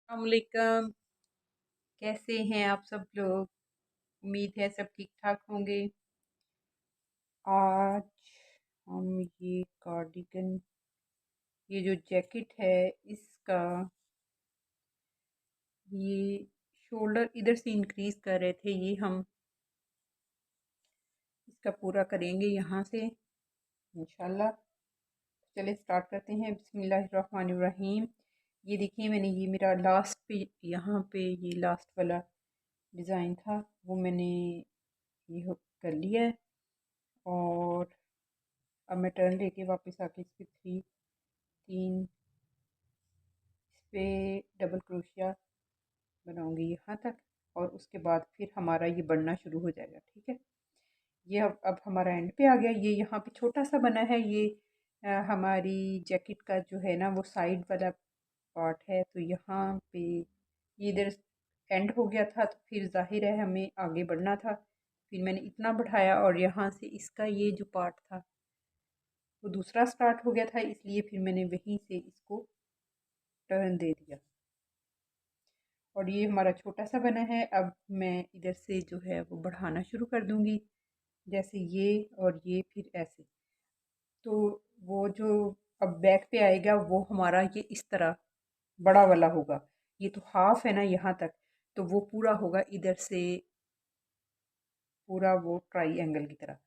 अस्सलामुअलैकुम। कैसे हैं आप सब लोग? उम्मीद है सब ठीक ठाक होंगे। आज हम ये कार्डिगन, ये जो जैकेट है इसका, ये शोल्डर इधर से इंक्रीज कर रहे थे, ये हम इसका पूरा करेंगे यहाँ से इंशाल्लाह। चले स्टार्ट करते हैं। बिस्मिल्लाहिर्रहमानिर्रहीम। ये देखिए, मैंने ये मेरा लास्ट पे, यहाँ पे ये लास्ट वाला डिज़ाइन था वो मैंने ये कर लिया है। और अब मैं टर्न लेके वापस आके इस पे तीन इस पे डबल क्रोशिया बनाऊंगी यहाँ तक, और उसके बाद फिर हमारा ये बढ़ना शुरू हो जाएगा। ठीक है, ये अब हमारा एंड पे आ गया। ये यहाँ पे छोटा सा बना है, ये हमारी जैकेट का जो है ना वो साइड वाला पार्ट है। तो यहाँ पे ये इधर एंड हो गया था, तो फिर जाहिर है हमें आगे बढ़ना था। फिर मैंने इतना बढ़ाया और यहाँ से इसका ये जो पार्ट था वो दूसरा स्टार्ट हो गया था, इसलिए फिर मैंने वहीं से इसको टर्न दे दिया। और ये हमारा छोटा सा बना है। अब मैं इधर से जो है वो बढ़ाना शुरू कर दूंगी, जैसे ये और ये फिर ऐसे। तो वो जो अब बैक पे आएगा वो हमारा ये इस तरह बड़ा वाला होगा। ये तो हाफ है ना यहाँ तक, तो वो पूरा होगा इधर से, पूरा वो ट्राई एंगल की तरह।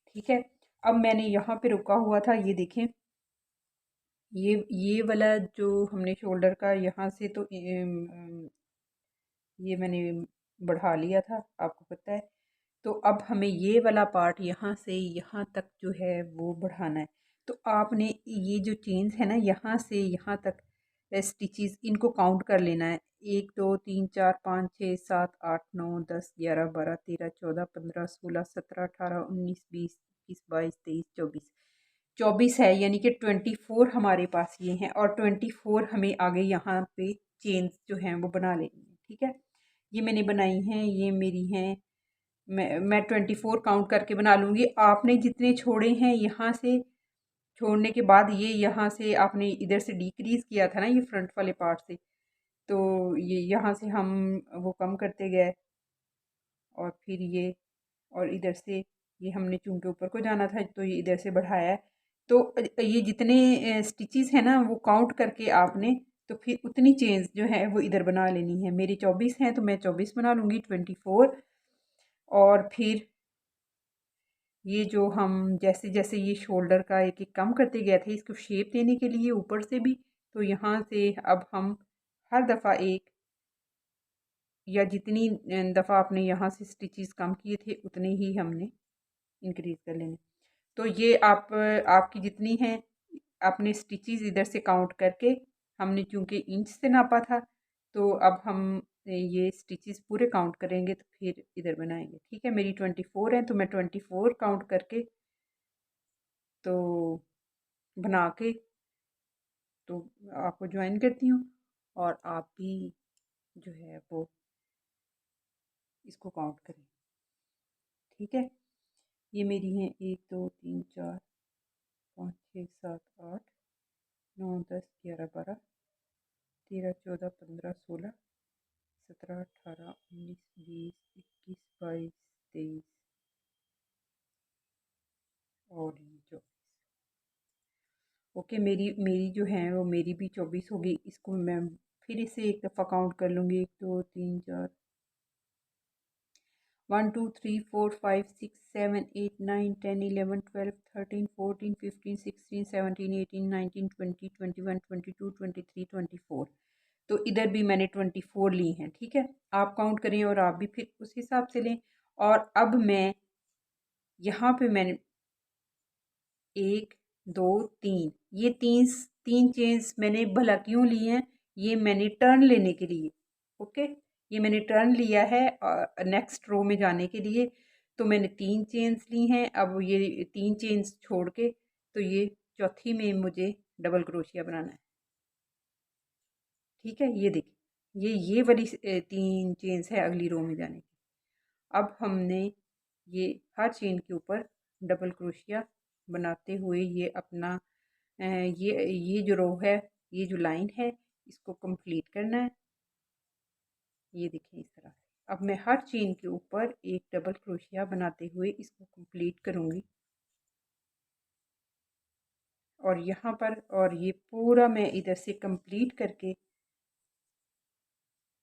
ठीक है, अब मैंने यहाँ पे रुका हुआ था, ये देखें, ये वाला जो हमने शोल्डर का यहाँ से तो ये मैंने बढ़ा लिया था, आपको पता है। तो अब हमें ये वाला पार्ट यहाँ से यहाँ तक जो है वो बढ़ाना है। तो आपने ये जो चेन्स है ना यहाँ से यहाँ तक स्टिचेस, इनको काउंट कर लेना है। 1 2 3 4 5 6 7 8 9 10 11 12 13 14 15 16 17 18 19 20 21 22 23 24 24 है, यानी कि 24 हमारे पास ये हैं, और 24 हमें आगे यहाँ पे चेन्स जो हैं वो बना लेनी है। ठीक है, ये मैंने बनाई हैं, ये मेरी हैं। मैं 24 काउंट करके बना लूँगी। आपने जितने छोड़े हैं यहाँ से, छोड़ने के बाद ये यहाँ से आपने इधर से डिक्रीज़ किया था ना ये फ्रंट वाले पार्ट से, तो ये यहाँ से हम वो कम करते गए। और फिर ये, और इधर से ये हमने चूंकि ऊपर को जाना था तो ये इधर से बढ़ाया है। तो ये जितने स्टिचेस हैं ना वो काउंट करके आपने, तो फिर उतनी चेन्स जो है वो इधर बना लेनी है। मेरी 24 हैं तो मैं 24 बना लूँगी, 24। और फिर ये जो हम जैसे जैसे ये शोल्डर का एक एक कम करते गए थे इसको शेप देने के लिए ऊपर से भी, तो यहाँ से अब हम हर दफ़ा एक, या जितनी दफ़ा आपने यहाँ से स्टिचेस कम किए थे उतने ही हमने इंक्रीज़ कर लेने। तो ये आपकी जितनी हैं आपने स्टिचेस इधर से काउंट करके, हमने चूँकि इंच से नापा था, तो अब हम ये स्टिचेस पूरे काउंट करेंगे तो फिर इधर बनाएंगे। ठीक है, मेरी 24 है तो मैं 24 काउंट करके तो बना के तो आपको ज्वाइन करती हूँ, और आप भी जो है वो इसको काउंट करें। ठीक है, ये मेरी हैं 1 2 3 4 5 6 7 8 9 10 11 12 13 14 15 16 17 18 19 20 21 22 23 और ये जो ओके, मेरी मेरी जो है वो मेरी भी 24 होगी। इसको मैं फिर इसे एक दफ़ा काउंट कर लूँगी। 1 2 3 4 1 2 3 4 5 6 7 8 9 10 11 12 13 14 15 16 17 18 19 20 21 22 23 24। तो इधर भी मैंने 24 ली हैं। ठीक है, आप काउंट करें और आप भी फिर उस हिसाब से लें। और अब मैं यहाँ पे मैंने 1 2 3, ये तीन तीन चेन्स मैंने भला क्यों ली हैं, ये मैंने टर्न लेने के लिए। ओके, ये मैंने टर्न लिया है नेक्स्ट रो में जाने के लिए। तो मैंने 3 चेन्स ली हैं। अब ये 3 चेन्स छोड़ के तो ये चौथी में मुझे डबल क्रोशिया बनाना है। ठीक है, ये देखिए, ये वाली 3 चेन्स है अगली रो में जाने की। अब हमने ये हर चेन के ऊपर डबल क्रोशिया बनाते हुए ये अपना ये जो रो है, ये जो लाइन है, इसको कंप्लीट करना है। ये देखिए इस तरह से। अब मैं हर चेन के ऊपर एक डबल क्रोशिया बनाते हुए इसको कंप्लीट करूँगी। और यहाँ पर और ये पूरा मैं इधर से कंप्लीट करके,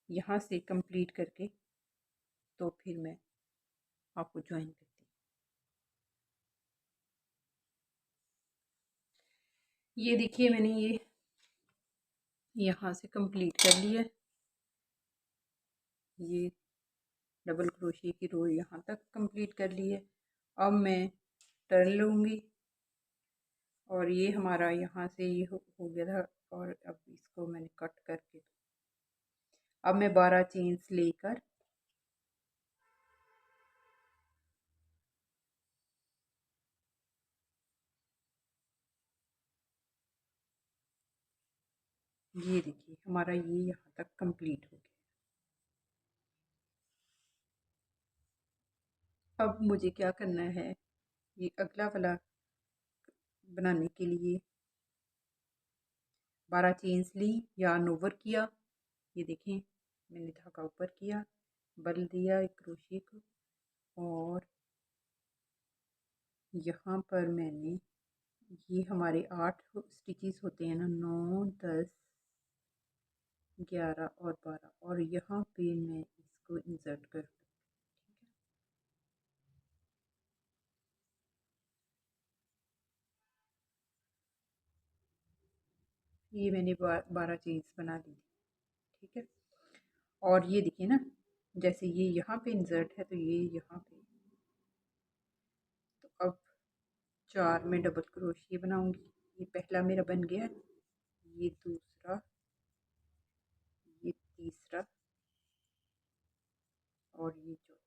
यहाँ से कंप्लीट करके तो फिर मैं आपको ज्वाइन करती हूँ। ये देखिए मैंने ये यहाँ से कंप्लीट कर लिया। ये डबल क्रोशिया की रो यहाँ तक कंप्लीट कर ली है। अब मैं टर्न लूँगी और ये हमारा यहाँ से ये हो गया था। और अब इसको मैंने कट करके, अब मैं 12 चेन्स लेकर ये देखिए हमारा ये यहाँ तक कंप्लीट हो गया। अब मुझे क्या करना है, ये अगला वाला बनाने के लिए 12 चेन्स ली, यार्न ओवर किया। ये देखें मैंने धागा ऊपर किया, बल दिया एक क्रोशिया को, और यहाँ पर मैंने ये हमारे 8 स्टिचेस होते हैं ना, 9 10 11 और 12, और यहाँ पे मैं इसको इंसर्ट कर, ये मैंने 12 चेन्स बना ली थी। ठीक है, और ये देखिए ना, जैसे ये यहाँ पे इंसर्ट है तो ये यहाँ पे, तो अब 4 में डबल क्रोशिया बनाऊंगी। ये पहला मेरा बन गया, ये दूसरा, ये तीसरा और ये चौथा।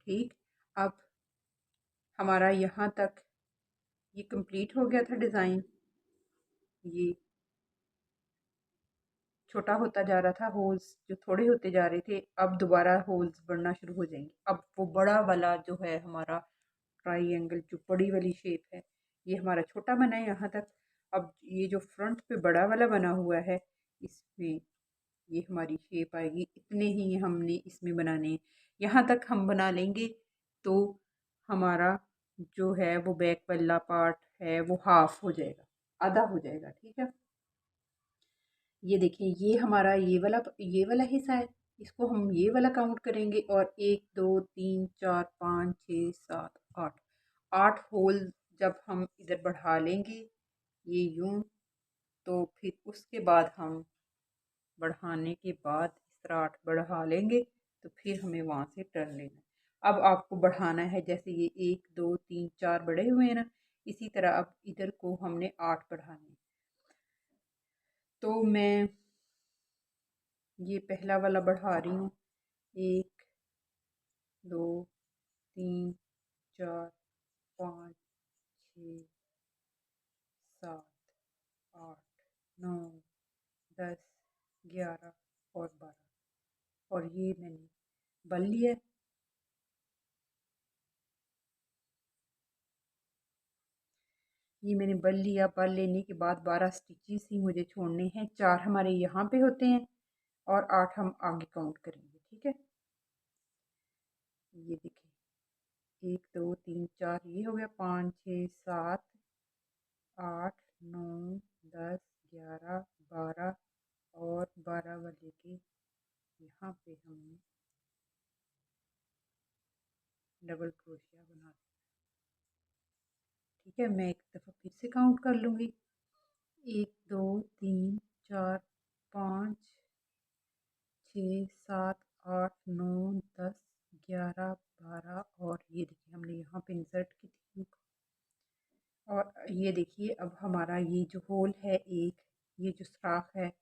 ठीक, अब हमारा यहाँ तक ये कंप्लीट हो गया था डिज़ाइन। ये छोटा होता जा रहा था, होल्स जो थोड़े होते जा रहे थे, अब दोबारा होल्स बढ़ना शुरू हो जाएंगे। अब वो बड़ा वाला जो है हमारा ट्राइंगल, जो बड़ी वाली शेप है, ये हमारा छोटा बना है यहाँ तक। अब ये जो फ्रंट पे बड़ा वाला बना हुआ है, इसमें ये हमारी शेप आएगी। इतने ही हमने इसमें बनाने हैं, यहाँ तक हम बना लेंगे तो हमारा जो है वो बैक वाला पार्ट है वो हाफ हो जाएगा, आधा हो जाएगा। ठीक है, ये देखिए ये हमारा ये वाला हिस्सा है, इसको हम ये वाला काउंट करेंगे। और 1 2 3 4 5 6 7 8, 8 होल जब हम इधर बढ़ा लेंगे ये यूं, तो फिर उसके बाद हम बढ़ाने के बाद इस तरह 8 बढ़ा लेंगे, तो फिर हमें वहाँ से टर्न लेना है। अब आपको बढ़ाना है, जैसे ये 1 2 3 4 बढ़े हुए हैं ना, इसी तरह अब इधर को हमने 8 बढ़ाने। तो मैं ये पहला वाला बढ़ा रही हूँ, 1 2 3 4 5 6 7 8 9 10 11 और 12, और ये मैंने बल लिया। ये मैंने बल लिया, बल लेने के बाद 12 स्टिचेस ही मुझे छोड़ने हैं। 4 हमारे यहाँ पे होते हैं और 8 हम आगे काउंट करेंगे। ठीक है, ये देखिए 1 2 3 4 ये हो गया, 5 6 7 8 9 10 11 12, और 12 वाले के यहाँ पे हमने डबल क्रोशिया बना दिया। ठीक है, मैं एक दफ़ा फिर से काउंट कर लूँगी, 1 2 3 4 5 6 7 8 9 10 11 12, और ये देखिए हमने यहाँ पे इंसर्ट की थी। और ये देखिए अब हमारा ये जो होल है, एक ये जो सुराख है,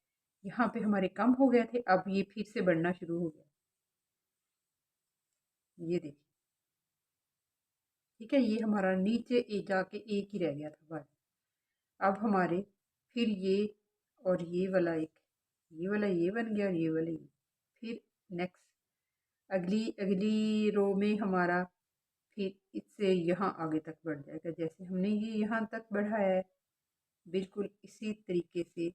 यहाँ पे हमारे कम हो गए थे, अब ये फिर से बढ़ना शुरू हो गया। ये देखिए, ठीक है, ये हमारा नीचे जाके एक ही रह गया था बस। अब हमारे फिर ये और ये वाला एक, ये वाला ये बन गया और ये वाला ये, फिर नेक्स्ट अगली अगली रो में हमारा फिर इससे यहाँ आगे तक बढ़ जाएगा। जैसे हमने ये यहाँ तक बढ़ाया है, बिल्कुल इसी तरीके से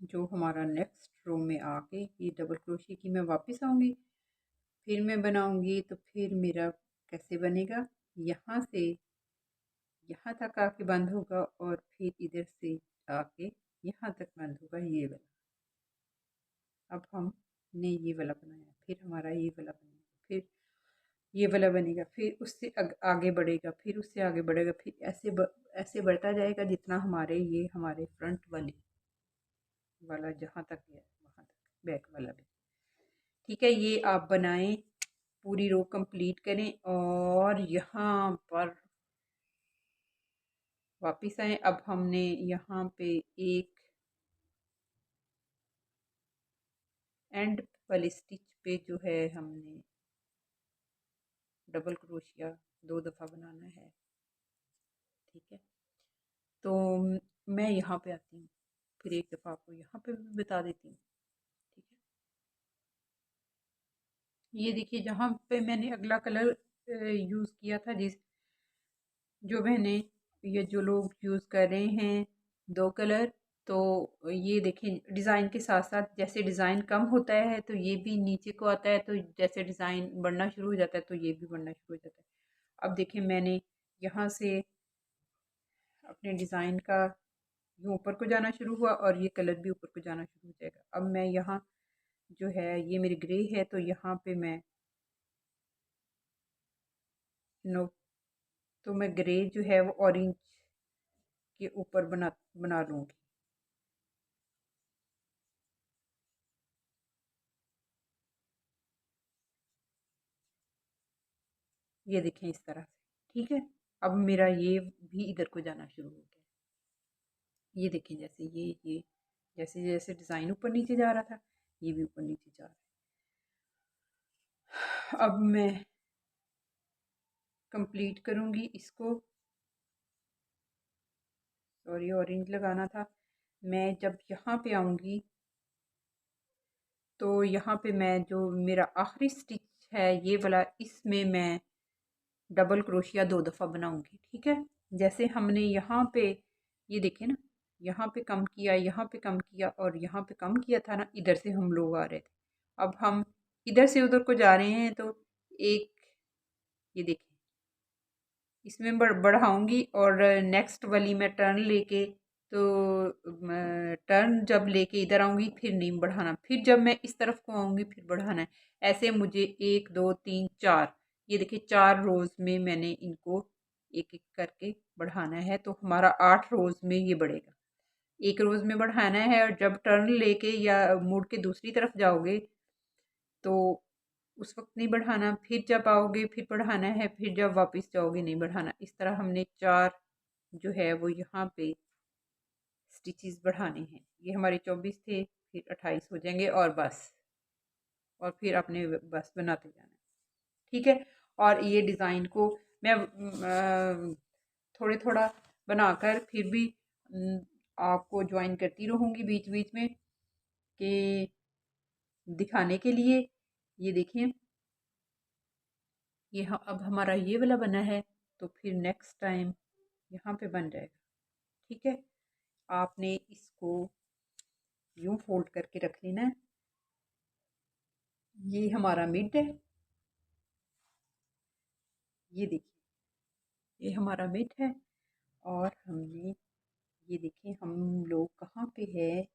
जो हमारा नेक्स्ट रो में आके ये डबल क्रोशिया की मैं वापस आऊँगी, फिर मैं बनाऊँगी तो फिर मेरा कैसे बनेगा, यहाँ से यहाँ तक आके बंद होगा और फिर इधर से आके यहाँ तक बंद होगा ये वाला। अब हमने ये वाला बनाया, फिर हमारा ये वाला बनेगा, फिर ये वाला बनेगा, फिर उससे आगे बढ़ेगा, फिर उससे आगे बढ़ेगा, फिर ऐसे बढ़ता जाएगा जितना ये हमारे फ्रंट वाला जहाँ तक है वहाँ तक बैक वाला भी। ठीक है, ये आप बनाएं, पूरी रो कंप्लीट करें और यहाँ पर वापस आए। अब हमने यहाँ पे एक एंड वाली स्टिच पे जो है हमने डबल क्रोशिया 2 दफ़ा बनाना है। ठीक है, तो मैं यहाँ पे आती हूँ, फिर एक दफ़ा आपको यहाँ पे भी बता देती हूँ। ठीक है, ये देखिए जहाँ पे मैंने अगला कलर यूज़ किया था, जो बहनें ये जो लोग यूज़ कर रहे हैं 2 कलर, तो ये देखें डिज़ाइन के साथ साथ जैसे डिज़ाइन कम होता है तो ये भी नीचे को आता है, तो जैसे डिज़ाइन बढ़ना शुरू हो जाता है तो ये भी बढ़ना शुरू हो जाता है। अब देखिए मैंने यहाँ से अपने डिज़ाइन का यूँ ऊपर को जाना शुरू हुआ और ये कलर भी ऊपर को जाना शुरू हो जाएगा। अब मैं यहाँ जो है ये मेरी ग्रे है, तो यहाँ पे मैं नो तो मैं ग्रे जो है वो ऑरेंज के ऊपर बना लूँगी। ये देखें इस तरह से। ठीक है, अब मेरा ये भी इधर को जाना शुरू हो गया। ये देखें जैसे ये जैसे जैसे डिज़ाइन ऊपर नीचे जा रहा था, ये भी ऊपर नीचे जा रहा है। अब मैं कंप्लीट करूँगी इसको। सॉरी, ऑरेंज लगाना था। मैं जब यहाँ पे आऊँगी तो यहाँ पे मैं जो मेरा आखिरी स्टिच है ये वाला, इसमें मैं डबल क्रोशिया 2 दफ़ा बनाऊँगी। ठीक है, जैसे हमने यहाँ पे ये देखें ना, यहाँ पे कम किया, यहाँ पे कम किया और यहाँ पे कम किया था ना, इधर से हम लोग आ रहे थे। अब हम इधर से उधर को जा रहे हैं, तो एक ये देखें इसमें बढ़ाऊँगी और नेक्स्ट वाली मैं टर्न लेके, तो टर्न जब लेके इधर आऊँगी फिर नहीं बढ़ाना, फिर जब मैं इस तरफ को आऊँगी फिर बढ़ाना है। ऐसे मुझे 1 2 3 4, ये देखिए 4 रोज़ में मैंने इनको एक एक करके बढ़ाना है, तो हमारा 8 रोज़ में ये बढ़ेगा। एक रोज़ में बढ़ाना है और जब टर्न लेके या मुड़ के दूसरी तरफ जाओगे तो उस वक्त नहीं बढ़ाना, फिर जब आओगे फिर बढ़ाना है, फिर जब वापस जाओगे नहीं बढ़ाना। इस तरह हमने 4 जो है वो यहाँ पे स्टिचेस बढ़ाने हैं। ये हमारे 24 थे, फिर 28 हो जाएंगे और बस, और फिर अपने बस बनाते जाना है। ठीक है, और ये डिज़ाइन को मैं थोड़े थोड़ा बनाकर फिर भी आपको ज्वाइन करती रहूँगी बीच बीच में कि दिखाने के लिए। ये देखिए ये अब हमारा ये वाला बना है, तो फिर नेक्स्ट टाइम यहाँ पे बन जाएगा। ठीक है, आपने इसको यूं फोल्ड करके रख लेना है। ये हमारा मिड है, ये देखिए ये हमारा मिड है, और हमने ये देखिए हम लोग कहाँ पे है,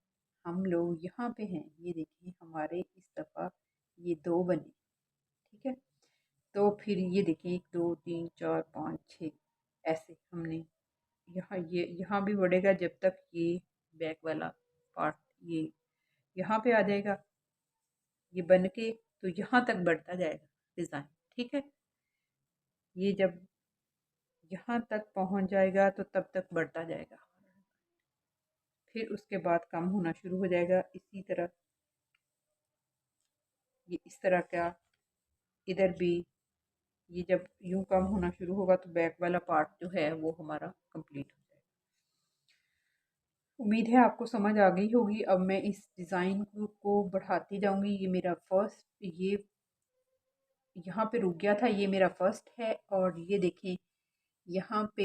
हम लोग यहाँ पे हैं। ये देखिए हमारे इस दफ़ा ये 2 बने। ठीक है, तो फिर ये देखिए 1 2 3 4 5 6 ऐसे हमने ये यहाँ भी बढ़ेगा जब तक ये बैक वाला पार्ट ये यहाँ पे आ जाएगा, ये बन के तो यहाँ तक बढ़ता जाएगा डिज़ाइन। ठीक है, ये जब यहाँ तक पहुँच जाएगा तो तब तक बढ़ता जाएगा, फिर उसके बाद कम होना शुरू हो जाएगा। इसी तरह ये इस तरह का इधर भी, ये जब यूं कम होना शुरू होगा तो बैक वाला पार्ट जो है वो हमारा कंप्लीट हो जाएगा। उम्मीद है आपको समझ आ गई होगी। अब मैं इस डिज़ाइन को बढ़ाती जाऊंगी। ये मेरा फर्स्ट, ये यहाँ पे रुक गया था, ये मेरा फर्स्ट है, और ये देखें यहाँ पे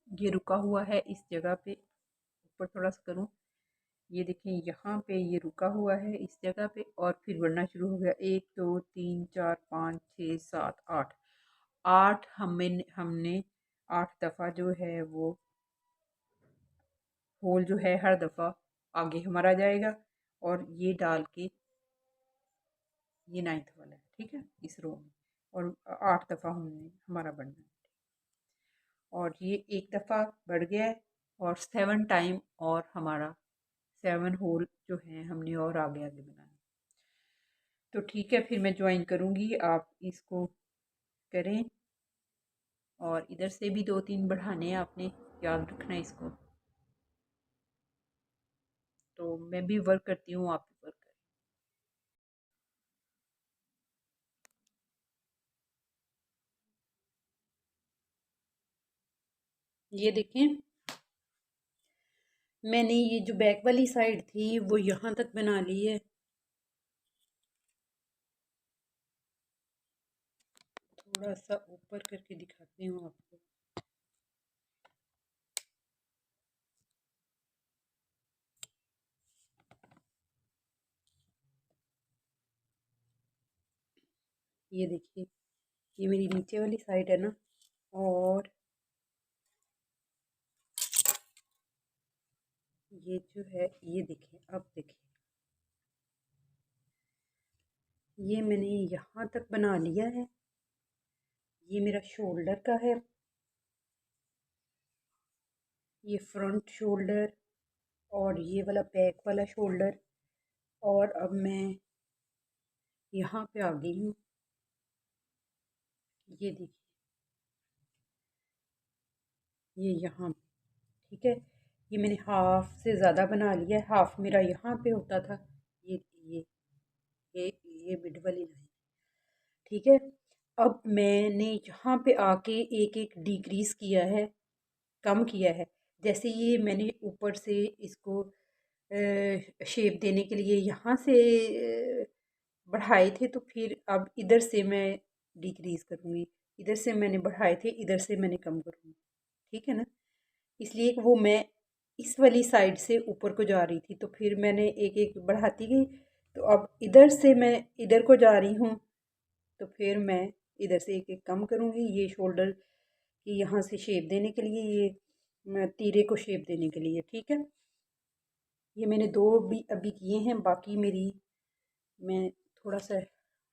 ये रुका हुआ है इस जगह पे ऊपर थोड़ा सा करूँ, ये देखें यहाँ पे ये रुका हुआ है इस जगह पे और फिर बढ़ना शुरू हो गया। 1 2 3 4 5 6 7 8 8 हमने 8 दफ़ा जो है वो होल जो है हर दफ़ा आगे हमारा जाएगा और ये डाल के ये 9th वाला है, ठीक है, इस रो में। और 8 दफ़ा हमने हमारा बढ़ना है और ये एक दफ़ा बढ़ गया है और 7 टाइम और हमारा 7 होल जो है हमने और आगे आगे बनाना। तो ठीक है, फिर मैं ज्वाइन करूँगी, आप इसको करें और इधर से भी 2-3 बढ़ाने हैं आपने, याद रखना है इसको। तो मैं भी वर्क करती हूँ, आप भी वर्क करें। ये देखें, मैंने ये जो बैक वाली साइड थी वो यहाँ तक बना ली है। थोड़ा सा ऊपर करके दिखाती हूँ आपको। ये देखिए, ये मेरी नीचे वाली साइड है ना, और ये जो है ये देखिए, अब देखिए ये मैंने यहाँ तक बना लिया है। ये मेरा शोल्डर का है, ये फ्रंट शोल्डर और ये वाला बैक वाला शोल्डर। और अब मैं यहाँ पे आ गई हूँ, ये देखिए, ये यहाँ, ठीक है, ये मैंने हाफ से ज़्यादा बना लिया है। हाफ मेरा यहाँ पे होता था, ये ये ये ये मिड वाली लाइन, ठीक है। अब मैंने यहाँ पे आके एक एक डिक्रीज किया है, कम किया है। जैसे ये मैंने ऊपर से इसको शेप देने के लिए यहाँ से बढ़ाए थे, तो फिर अब इधर से मैं डिक्रीज करूँगी। इधर से मैंने बढ़ाए थे, इधर से मैंने कम करूँगी, ठीक है ना। इसलिए कि वो मैं इस वाली साइड से ऊपर को जा रही थी, तो फिर मैंने एक एक बढ़ाती गई। तो अब इधर से मैं इधर को जा रही हूँ, तो फिर मैं इधर से एक एक कम करूँगी। ये शोल्डर की यहाँ से शेप देने के लिए, ये मैं तीरे को शेप देने के लिए, ठीक है। ये मैंने दो भी अभी किए हैं, बाकी मेरी, मैं थोड़ा सा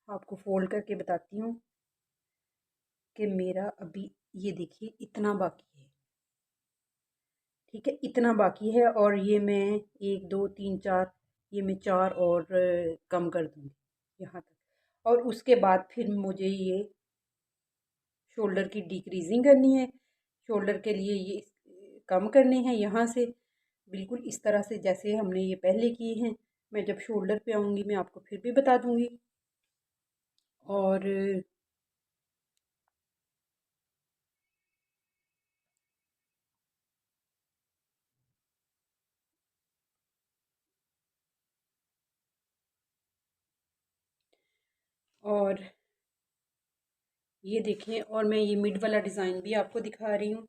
आपको फोल्ड करके बताती हूँ कि मेरा अभी ये देखिए इतना बाकी है, ठीक है, इतना बाकी है। और ये मैं 1 2 3 4, ये मैं 4 और कम कर दूँगी यहाँ तक। और उसके बाद फिर मुझे ये शोल्डर की डिक्रीजिंग करनी है। शोल्डर के लिए ये कम करने हैं यहाँ से, बिल्कुल इस तरह से जैसे हमने ये पहले किए हैं। मैं जब शोल्डर पे आऊँगी मैं आपको फिर भी बता दूँगी। और और ये देखें, और मैं ये मिड वाला डिज़ाइन भी आपको दिखा रही हूँ।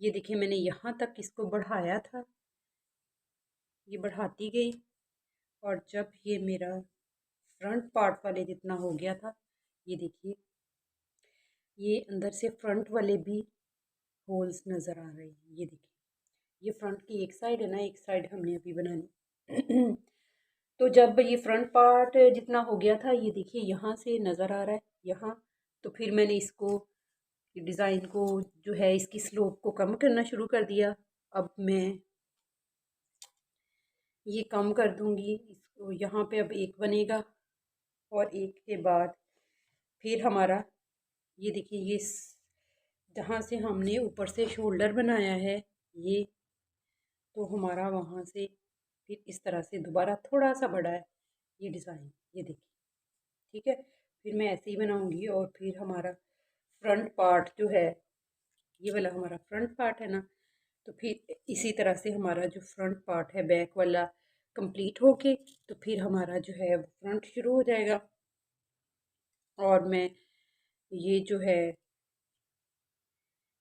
ये देखिए, मैंने यहाँ तक इसको बढ़ाया था, ये बढ़ाती गई, और जब ये मेरा फ्रंट पार्ट वाले जितना हो गया था, ये देखिए, ये अंदर से फ्रंट वाले भी होल्स नज़र आ रहे हैं। ये देखिए, ये फ्रंट की एक साइड है ना, एक साइड हमने अभी बनानी। तो जब ये फ्रंट पार्ट जितना हो गया था, ये देखिए यहाँ से नज़र आ रहा है यहाँ, तो फिर मैंने इसको, डिज़ाइन को जो है, इसकी स्लोप को कम करना शुरू कर दिया। अब मैं ये कम कर दूंगी इसको, यहाँ पे अब एक बनेगा और एक के बाद फिर हमारा, ये देखिए, ये जहाँ से हमने ऊपर से शोल्डर बनाया है, ये तो हमारा वहाँ से फिर इस तरह से दोबारा थोड़ा सा बड़ा है ये डिज़ाइन, ये देखिए, ठीक है। फिर मैं ऐसे ही बनाऊंगी और फिर हमारा फ्रंट पार्ट जो है, ये वाला हमारा फ्रंट पार्ट है ना, तो फिर इसी तरह से हमारा जो फ्रंट पार्ट है बैक वाला कंप्लीट होके, तो फिर हमारा जो है फ्रंट शुरू हो जाएगा। और मैं ये जो है,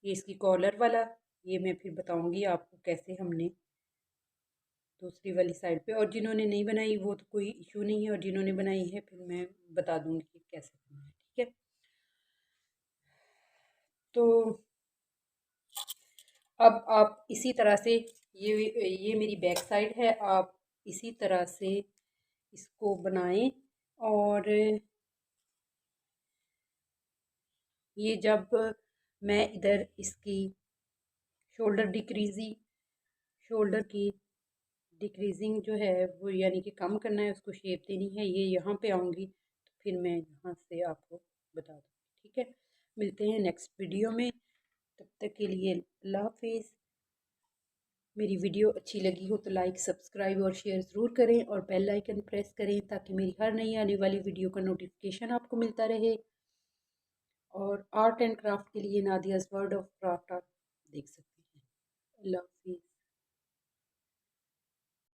ये इसकी कॉलर वाला, ये मैं फिर बताऊंगी आपको कैसे हमने दूसरी वाली साइड पे। और जिन्होंने नहीं बनाई वो तो कोई इशू नहीं है, और जिन्होंने बनाई है फिर मैं बता दूँगी कि कैसे करना है, ठीक है। तो अब आप इसी तरह से ये मेरी बैक साइड है, आप इसी तरह से इसको बनाएं। और ये जब मैं इधर इसकी शोल्डर की डिक्रीजिंग जो है वो यानी कि कम करना है, उसको शेप देनी है, ये यहाँ पे आऊँगी तो फिर मैं यहाँ से आपको बता दूँगी, ठीक है। मिलते हैं नेक्स्ट वीडियो में, तब तक के लिए अल्लाह हाफिज़। मेरी वीडियो अच्छी लगी हो तो लाइक सब्सक्राइब और शेयर ज़रूर करें, और बेल आइकन प्रेस करें ताकि मेरी हर नई आने वाली वीडियो का नोटिफिकेशन आपको मिलता रहे। और आर्ट एंड क्राफ्ट के लिए नादियाज़ वर्ल्ड ऑफ क्राफ्ट आप देख सकते हैं।